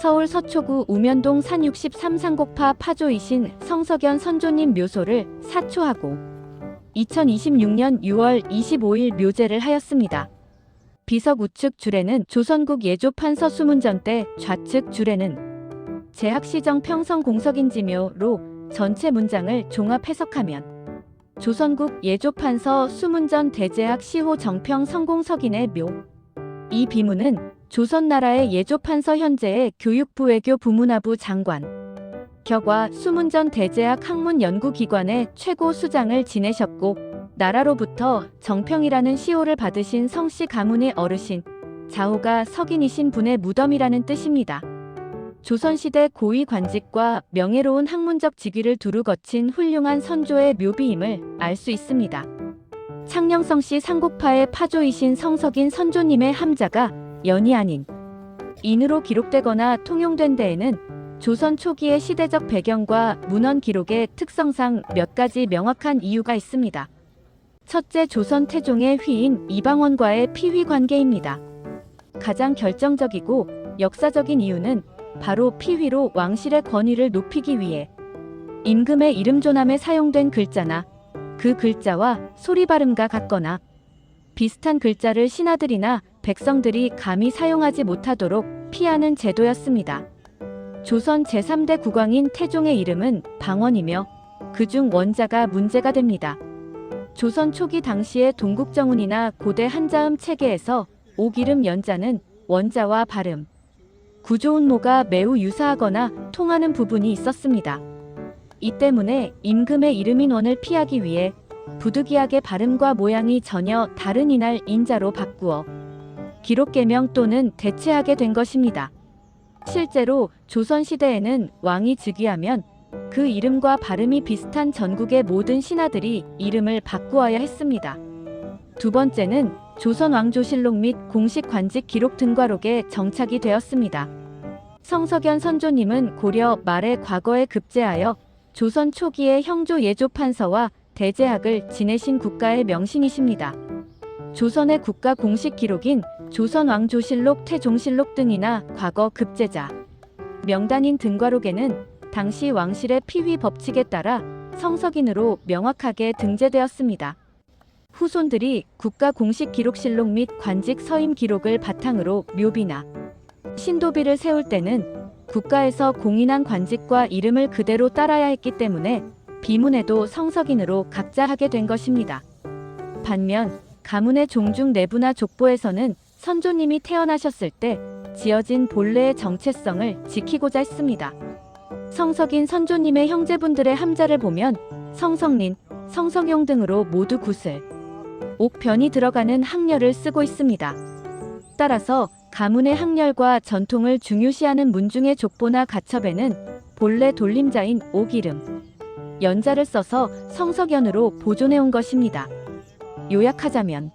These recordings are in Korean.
서울 서초구 우면동 산 63상곡파 파조이신 성석연 선조님 묘소를 사초하고 2026년 6월 25일 묘제를 하였습니다. 비석 우측 줄에는 조선국 예조판서 수문전 때, 좌측 줄에는 제학시정 평성공석인지묘로 전체 문장을 종합 해석하면 조선국 예조판서 수문전 대제학 시호 정평 성공석인의 묘. 이 비문은 조선나라의 예조판서 현재의 교육부 외교 부문화부 장관 격과 수문전 대제학 학문연구기관의 최고 수장을 지내셨고 나라로부터 정평이라는 시호를 받으신 성씨 가문의 어르신 자호가 석인이신 분의 무덤이라는 뜻입니다. 조선시대 고위 관직과 명예로운 학문적 직위를 두루 거친 훌륭한 선조의 묘비임을 알 수 있습니다. 창녕성씨 상곡파의 파조이신 성석인 선조님의 함자가 연이 아닌 인으로 기록되거나 통용된 데에는 조선 초기의 시대적 배경과 문헌 기록의 특성상 몇 가지 명확한 이유가 있습니다. 첫째, 조선 태종의 휘인 이방원과의 피휘 관계입니다. 가장 결정적이고 역사적인 이유는 바로 피휘로 왕실의 권위를 높이기 위해 임금의 이름 조남에 사용된 글자나 그 글자와 소리 발음과 같거나 비슷한 글자를 신하들이나 백성들이 감히 사용하지 못하도록 피하는 제도였습니다. 조선 제3대 국왕인 태종의 이름은 방원이며 그중 원자가 문제가 됩니다. 조선 초기 당시의 동국정운이나 고대 한자음 체계에서 옥이름 연자는 원자와 발음, 구조운모가 매우 유사하거나 통하는 부분이 있었습니다. 이 때문에 임금의 이름인 원을 피하기 위해 부득이하게 발음과 모양이 전혀 다른 이날 인자로 바꾸어 기록개명 또는 대체하게 된 것입니다. 실제로 조선시대에는 왕이 즉위하면 그 이름과 발음이 비슷한 전국의 모든 신하들이 이름을 바꾸어야 했습니다. 두 번째는 조선왕조실록 및 공식 관직 기록 등과록에 정착이 되었습니다. 성석연 선조님은 고려 말의 과거에 급제하여 조선 초기의 형조 예조판서와 대제학을 지내신 국가의 명신이십니다. 조선의 국가 공식 기록인 조선왕조실록, 태종실록 등이나 과거 급제자, 명단인 등과록에는 당시 왕실의 피휘 법칙에 따라 성석인으로 명확하게 등재되었습니다. 후손들이 국가 공식 기록실록 및 관직 서임 기록을 바탕으로 묘비나 신도비를 세울 때는 국가에서 공인한 관직과 이름을 그대로 따라야 했기 때문에 비문에도 성석인으로 각자 하게 된 것입니다. 반면 가문의 종중 내부나 족보에서는 선조님이 태어나셨을 때 지어진 본래의 정체성을 지키고자 했습니다. 성석인 선조님의 형제분들의 함자를 보면 성석린, 성석용 등으로 모두 구슬, 옥변이 들어가는 학렬을 쓰고 있습니다. 따라서 가문의 학렬과 전통을 중요시하는 문중의 족보나 가첩에는 본래 돌림자인 옥이름, 연자를 써서 성석연으로 보존해온 것입니다. 요약하자면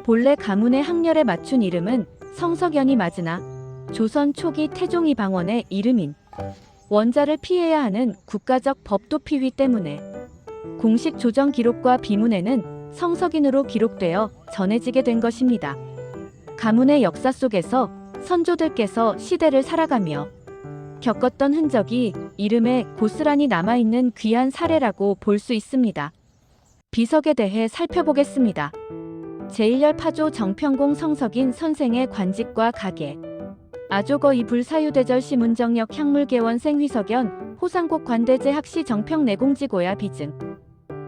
본래 가문의 학렬에 맞춘 이름은 성석연이 맞으나 조선 초기 태종 이방원의 이름인 원자를 피해야 하는 국가적 법도 피휘 때문에 공식 조정 기록과 비문에는 성석인으로 기록되어 전해지게 된 것입니다. 가문의 역사 속에서 선조들께서 시대를 살아가며 겪었던 흔적이 이름에 고스란히 남아있는 귀한 사례라고 볼 수 있습니다. 비석에 대해 살펴보겠습니다. 제1열 파조 정평공 성석인 선생의 관직과 가계, 아조거 이불사유대절 시문정역 향물계원생 휘석연 호상곡 관대제 학시 정평 내공지고야 비증.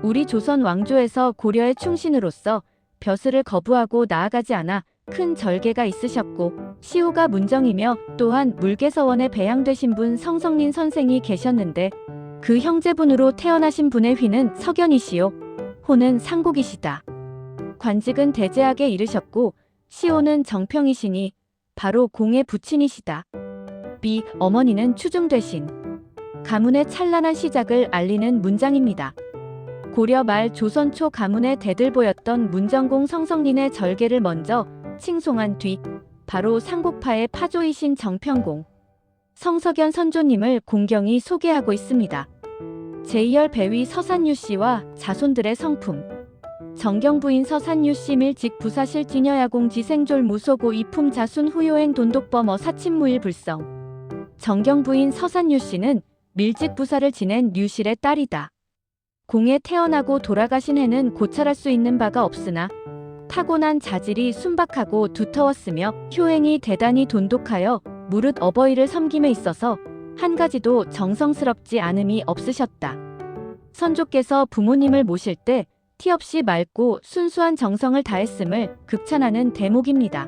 우리 조선 왕조에서 고려의 충신으로서 벼슬을 거부하고 나아가지 않아 큰 절개가 있으셨고 시호가 문정이며 또한 물개서원에 배양되신 분 성석린 선생이 계셨는데 그 형제분으로 태어나신 분의 휘는 석연이시요 호는 상곡이시다. 관직은 대제학에 이르셨고 시호는 정평이시니 바로 공의 부친이시다. 비 어머니는 추중되신 가문의 찬란한 시작을 알리는 문장입니다. 고려 말 조선 초 가문의 대들보였던 문정공 성석린의 절개를 먼저 칭송한 뒤 바로 상곡파의 파조이신 정평공 성석연 선조님을 공경히 소개하고 있습니다. 제2열 배위 서산유 씨와 자손들의 성품, 정경부인 서산유 씨 밀직 부사실 진여야공 지생졸 무소고 이품 자순 후요행 돈독범어 사친무일 불성 정경 부인 서산유 씨는 밀직 부사를 지낸 류실의 딸이다. 공에 태어나고 돌아가신 해는 고찰할 수 있는 바가 없으나 타고난 자질이 순박하고 두터웠으며 효행이 대단히 돈독하여 무릇 어버이를 섬김에 있어서 한 가지도 정성스럽지 않음이 없으셨다. 선조께서 부모님을 모실 때 티 없이 맑고 순수한 정성을 다했음을 극찬하는 대목입니다.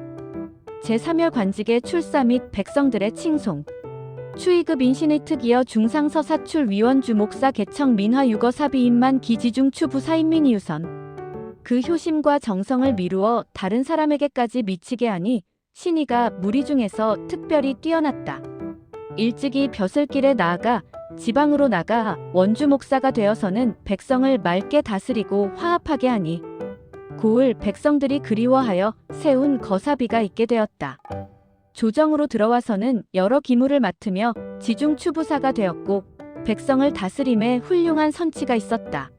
제3열 관직의 출사 및 백성들의 칭송. 추위급 인신의 특이어 중상서 사출 위원주 목사 개청 민화 유거 사비인만 기지중 추부 사인민이 우선. 그 효심과 정성을 미루어 다른 사람에게까지 미치게 하니 신의가 무리 중에서 특별히 뛰어났다. 일찍이 벼슬길에 나아가 지방으로 나가 원주 목사가 되어서는 백성을 맑게 다스리고 화합하게 하니 고을 백성들이 그리워하여 세운 거사비가 있게 되었다. 조정으로 들어와서는 여러 기무를 맡으며 지중추부사가 되었고 백성을 다스림에 훌륭한 선치가 있었다.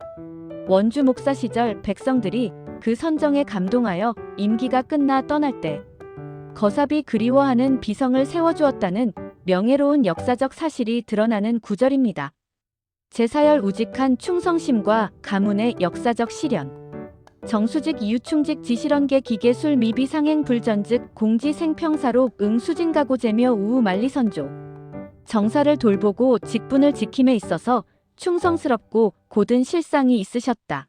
원주 목사 시절 백성들이 그 선정에 감동하여 임기가 끝나 떠날 때 거사비 그리워하는 비성을 세워주었다는 명예로운 역사적 사실이 드러나는 구절입니다. 제사열 우직한 충성심과 가문의 역사적 실현. 정수직 이유충직 지실언계 기계술 미비상행 불전즉 공지생평사로 응수진가고제며 우우만리선조. 정사를 돌보고 직분을 지킴에 있어서 충성스럽고 고든 실상이 있으셨다.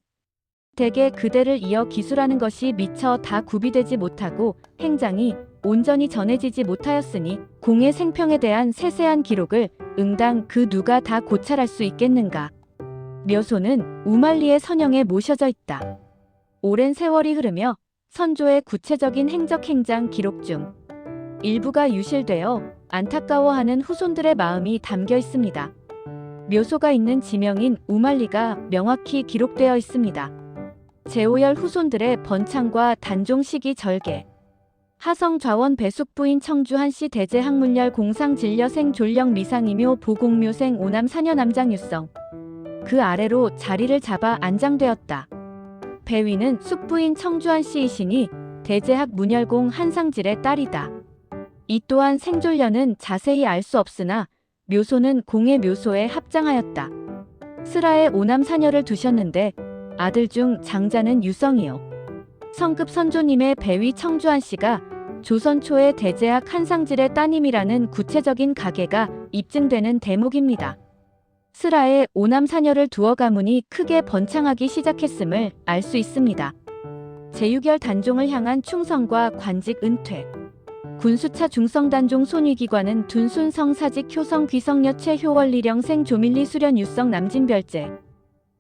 대개 그대를 이어 기술하는 것이 미처 다 구비되지 못하고 행장이 온전히 전해지지 못하였으니 공의 생평에 대한 세세한 기록을 응당 그 누가 다 고찰할 수 있겠는가. 묘소는 우만리의 선영에 모셔져 있다. 오랜 세월이 흐르며 선조의 구체적인 행적 행장 기록 중 일부가 유실되어 안타까워하는 후손들의 마음이 담겨 있습니다. 묘소가 있는 지명인 우만리가 명확히 기록되어 있습니다. 제5열 후손들의 번창과 단종 시기 절개. 하성 좌원 배숙 부인 청주 한씨 대제 학문열 공상 진려생 졸령 미상이묘 보공묘생 오남 사녀 남장 유성. 그 아래로 자리를 잡아 안장되었다. 배위는 숙부인 청주 한씨이시니 대제학 문열공 한상질의 딸이다. 이 또한 생졸려는 자세히 알 수 없으나 묘소는 공의 묘소에 합장하였다. 슬하에 오남 사녀를 두셨는데 아들 중 장자는 유성이요. 성급 선조님의 배위 청주한 씨가 조선 초의 대제학 한상질의 따님이라는 구체적인 가계가 입증되는 대목입니다. 슬하에 오남 사녀를 두어 가문이 크게 번창하기 시작했음을 알 수 있습니다. 제6열 단종을 향한 충성과 관직 은퇴. 군수차 중성단종 손위기관은 둔순성 사직 효성 귀성여체 효월리령생 조밀리 수련 유성 남진별제.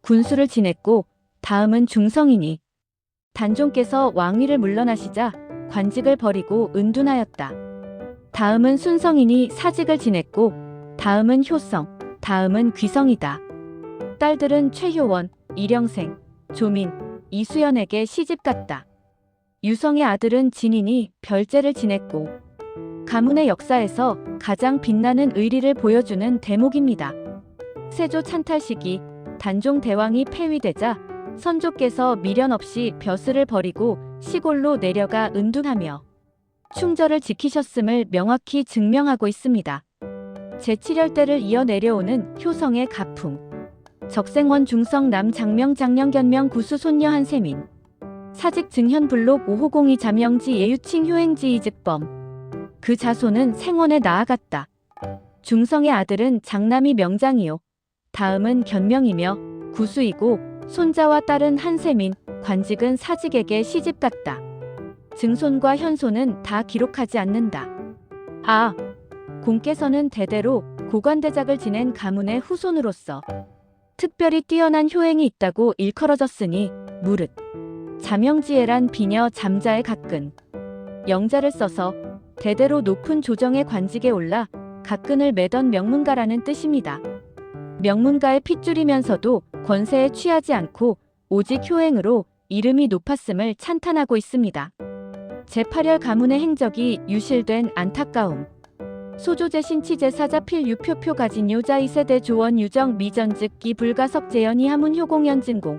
군수를 지냈고 다음은 중성이니 단종께서 왕위를 물러나시자 관직을 버리고 은둔하였다. 다음은 순성이니 사직을 지냈고 다음은 효성, 다음은 귀성이다. 딸들은 최효원, 이령생, 조민, 이수연에게 시집갔다. 유성의 아들은 진인이 별제를 지냈고 가문의 역사에서 가장 빛나는 의리를 보여주는 대목입니다. 세조 찬탈 시기 단종 대왕이 폐위되자 선조께서 미련 없이 벼슬을 버리고 시골로 내려가 은둔하며 충절을 지키셨음을 명확히 증명하고 있습니다. 제7열 때를 이어 내려오는 효성의 가풍. 적생원 중성 남 장명 장령 견명 구수 손녀 한세민. 사직 증현 불록 5호공이 자명지 예유칭 효행지 이즉범. 그 자손은 생원에 나아갔다. 중성의 아들은 장남이 명장이요. 다음은 견명이며 구수이고 손자와 딸은 한세민, 관직은 사직에게 시집갔다. 증손과 현손은 다 기록하지 않는다. 공께서는 대대로 고관대작을 지낸 가문의 후손으로서 특별히 뛰어난 효행이 있다고 일컬어졌으니 무릇 자명지혜란 비녀 잠자의 각근 영자를 써서 대대로 높은 조정의 관직에 올라 각근을 매던 명문가라는 뜻입니다. 명문가의 핏줄이면서도 권세에 취하지 않고 오직 효행으로 이름이 높았음을 찬탄하고 있습니다. 제8열 가문의 행적이 유실된 안타까움. 소조제 신치제사자 필유표표 가진 요자 2세대 조원 유정 미전즉기 불가석 재현이 하문 효공연진공.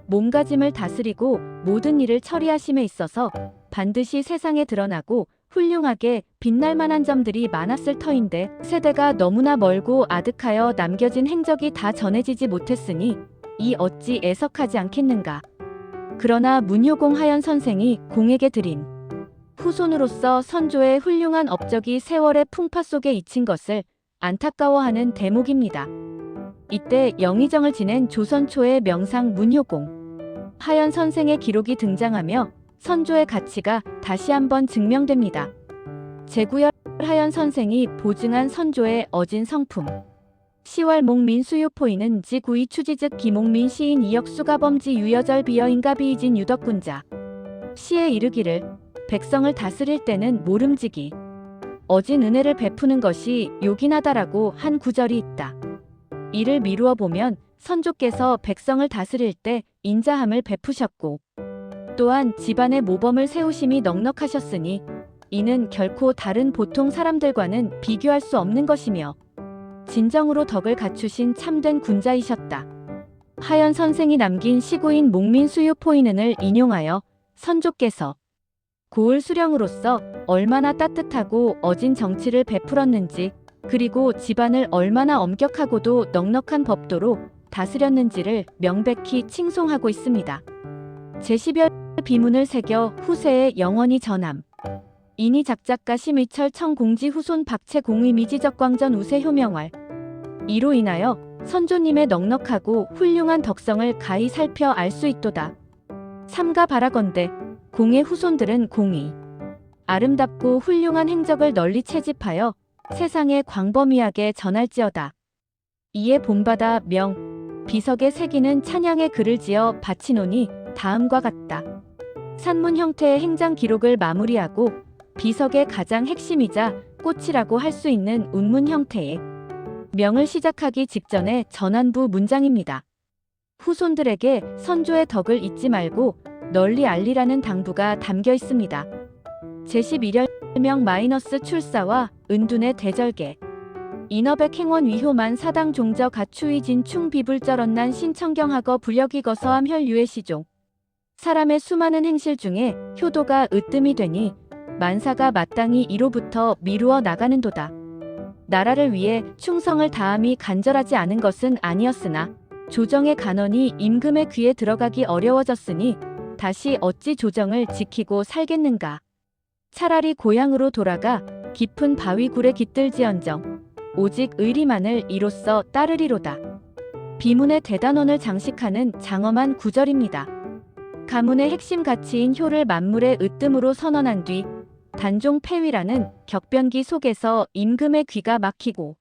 몸가짐을 다스리고 모든 일을 처리하심에 있어서 반드시 세상에 드러나고 훌륭하게 빛날 만한 점들이 많았을 터인데 세대가 너무나 멀고 아득하여 남겨진 행적이 다 전해지지 못했으니 이 어찌 애석하지 않겠는가. 그러나 문효공 하연 선생이 공에게 드린 후손으로서 선조의 훌륭한 업적이 세월의 풍파 속에 잊힌 것을 안타까워하는 대목입니다. 이때 영의정을 지낸 조선 초의 명상 문효공 하연 선생의 기록이 등장하며 선조의 가치가 다시 한번 증명됩니다. 제구열 하연 선생이 보증한 선조의 어진 성품. 10월 목민 수요포인은 지9위 추지즉 기목민 시인 이역수가 범지 유여절 비여인가 비이진 유덕군자. 시에 이르기를 백성을 다스릴 때는 모름지기 어진 은혜를 베푸는 것이 요긴하다라고 한 구절이 있다. 이를 미루어 보면 선조께서 백성을 다스릴 때 인자함을 베푸셨고 또한 집안의 모범을 세우심이 넉넉하셨으니 이는 결코 다른 보통 사람들과는 비교할 수 없는 것이며 진정으로 덕을 갖추신 참된 군자이셨다. 하연 선생이 남긴 시구인 목민수유포인은을 인용하여 선조께서 고을 수령으로서 얼마나 따뜻하고 어진 정치를 베풀었는지 그리고 집안을 얼마나 엄격하고도 넉넉한 법도로 다스렸는지를 명백히 칭송하고 있습니다. 제10여 비문을 새겨 후세에 영원히 전함. 이니 작작가 심의철 청공지 후손 박채 공의 미지적광전 우세 효명활. 이로 인하여 선조님의 넉넉하고 훌륭한 덕성을 가히 살펴 알 수 있도다. 삼가 바라건대 공의 후손들은 공의 아름답고 훌륭한 행적을 널리 채집하여 세상에 광범위하게 전할지어다. 이에 본받아 명, 비석에 새기는 찬양의 글을 지어 바치노니 다음과 같다. 산문 형태의 행장 기록을 마무리하고 비석의 가장 핵심이자 꽃이라고 할 수 있는 운문 형태의 명을 시작하기 직전의 전환부 문장입니다. 후손들에게 선조의 덕을 잊지 말고 널리 알리라는 당부가 담겨 있습니다. 제11열 마이너스 출사와 은둔의 대절개 인어백 행원 위효만 사당 종저 가추위 진충 비불절언난 신청경하거 불력이 거서함 혈유의 시종 사람의 수많은 행실 중에 효도가 으뜸이 되니 만사가 마땅히 이로부터 미루어 나가는도다. 나라를 위해 충성을 다함이 간절하지 않은 것은 아니었으나 조정의 간언이 임금의 귀에 들어가기 어려워졌으니 다시 어찌 조정을 지키고 살겠는가. 차라리 고향으로 돌아가 깊은 바위굴에 깃들지언정 오직 의리만을 이로써 따르리로다. 비문의 대단원을 장식하는 장엄한 구절입니다. 가문의 핵심 가치인 효를 만물의 으뜸으로 선언한 뒤 단종 폐위라는 격변기 속에서 임금의 귀가 막히고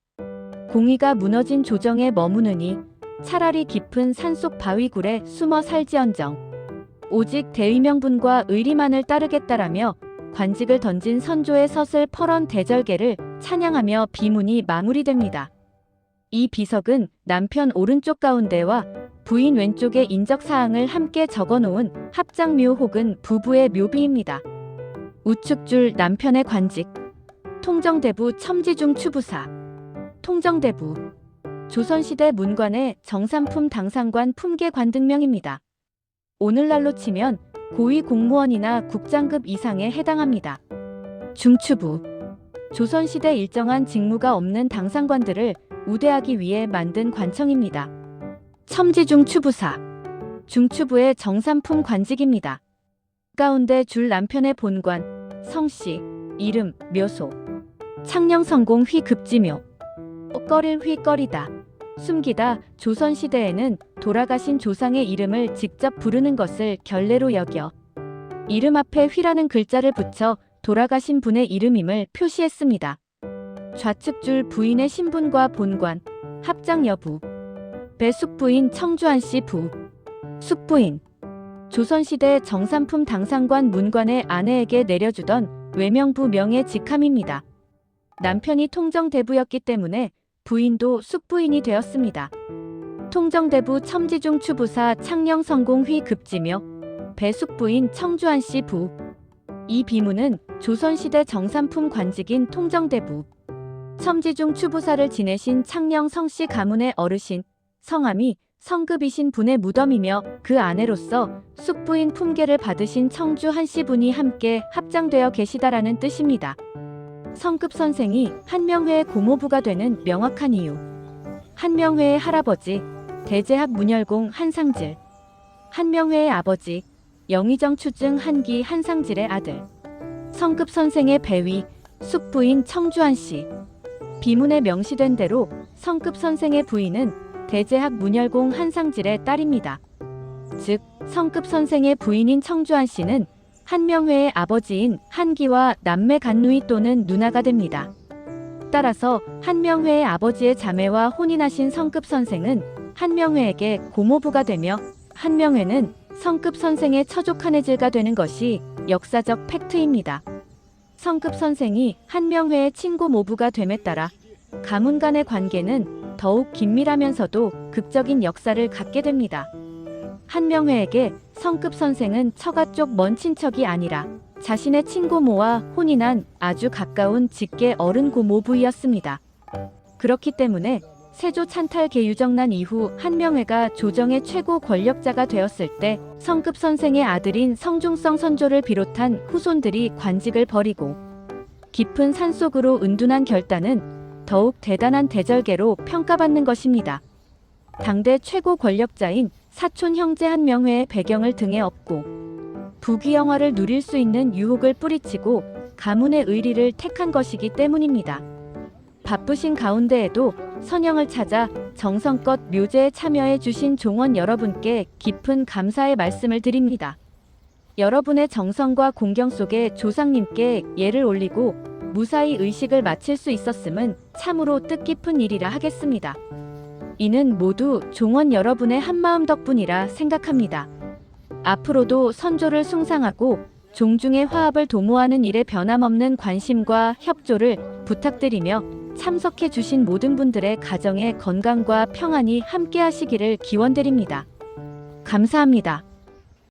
공의가 무너진 조정에 머무느니 차라리 깊은 산속 바위굴에 숨어 살지언정 오직 대의명분과 의리만을 따르겠다라며 관직을 던진 선조의 서슬 퍼런 대절개를 찬양하며 비문이 마무리됩니다. 이 비석은 남편 오른쪽 가운데와 부인 왼쪽의 인적사항을 함께 적어놓은 합장묘 혹은 부부의 묘비입니다. 우측줄 남편의 관직 통정대부 첨지중 추부사 통정대부 조선시대 문관의 정삼품 당상관 품계관 등명입니다. 오늘날로 치면 고위 공무원이나 국장급 이상에 해당합니다. 중추부 조선시대 일정한 직무가 없는 당상관들을 우대하기 위해 만든 관청입니다. 첨지중 추부사 중추부의 정삼품 관직입니다. 가운데 줄 남편의 본관, 성씨, 이름, 묘소 창녕성공 휘급지묘 꺼릴 휘꺼리다 숨기다 조선시대에는 돌아가신 조상의 이름을 직접 부르는 것을 결례로 여겨 이름 앞에 휘라는 글자를 붙여 돌아가신 분의 이름임을 표시했습니다. 좌측줄 부인의 신분과 본관, 합장 여부 배숙부인 청주안씨 부 숙부인 조선시대 정삼품 당상관 문관의 아내에게 내려주던 외명부 명의 직함입니다. 남편이 통정대부였기 때문에 부인도 숙부인이 되었습니다. 통정대부 첨지중 추부사 창녕성공 휘급지며 배숙부인 청주안씨 부. 이 비문은 조선시대 정삼품 관직인 통정대부 첨지중 추부사를 지내신 창녕성씨 가문의 어르신 성함이 성급이신 분의 무덤이며 그 아내로서 숙부인 품계를 받으신 청주 한씨 분이 함께 합장되어 계시다라는 뜻입니다. 성급 선생이 한명회의 고모부가 되는 명확한 이유. 한명회의 할아버지 대제학 문열공 한상질, 한명회의 아버지 영의정 추증 한기 한상질의 아들, 성급 선생의 배위 숙부인 청주한씨. 비문에 명시된 대로 성급 선생의 부인은 대제학 문열공 한상질의 딸입니다. 즉 성급 선생의 부인인 청주한씨는 한명회의 아버지인 한기와 남매 간누이 또는 누나가 됩니다. 따라서 한명회의 아버지의 자매와 혼인하신 성급 선생은 한명회에게 고모부가 되며 한명회는 성급 선생의 처족 한해질가 되는 것이 역사적 팩트입니다. 성급 선생이 한명회의 친고모부가 됨에 따라 가문 간의 관계는 더욱 긴밀하면서도 극적인 역사를 갖게 됩니다. 한명회에게 성급 선생은 처가 쪽 먼 친척이 아니라 자신의 친고모와 혼인한 아주 가까운 직계 어른 고모부이었습니다. 그렇기 때문에 세조 찬탈 개유정난 이후 한명회가 조정의 최고 권력자가 되었을 때 성급 선생의 아들인 성중성 선조를 비롯한 후손들이 관직을 버리고 깊은 산속으로 은둔한 결단은 더욱 대단한 대절개로 평가받는 것입니다. 당대 최고 권력자인 사촌 형제 한명회의 배경을 등에 업고 부귀영화를 누릴 수 있는 유혹을 뿌리치고 가문의 의리를 택한 것이기 때문입니다. 바쁘신 가운데에도 선영을 찾아 정성껏 묘제에 참여해 주신 종원 여러분께 깊은 감사의 말씀을 드립니다. 여러분의 정성과 공경 속에 조상님께 예를 올리고 무사히 의식을 마칠 수 있었음은 참으로 뜻깊은 일이라 하겠습니다. 이는 모두 종원 여러분의 한마음 덕분이라 생각합니다. 앞으로도 선조를 숭상하고 종중의 화합을 도모하는 일에 변함없는 관심과 협조를 부탁드리며 참석해 주신 모든 분들의 가정의 건강과 평안이 함께 하시기를 기원드립니다. 감사합니다.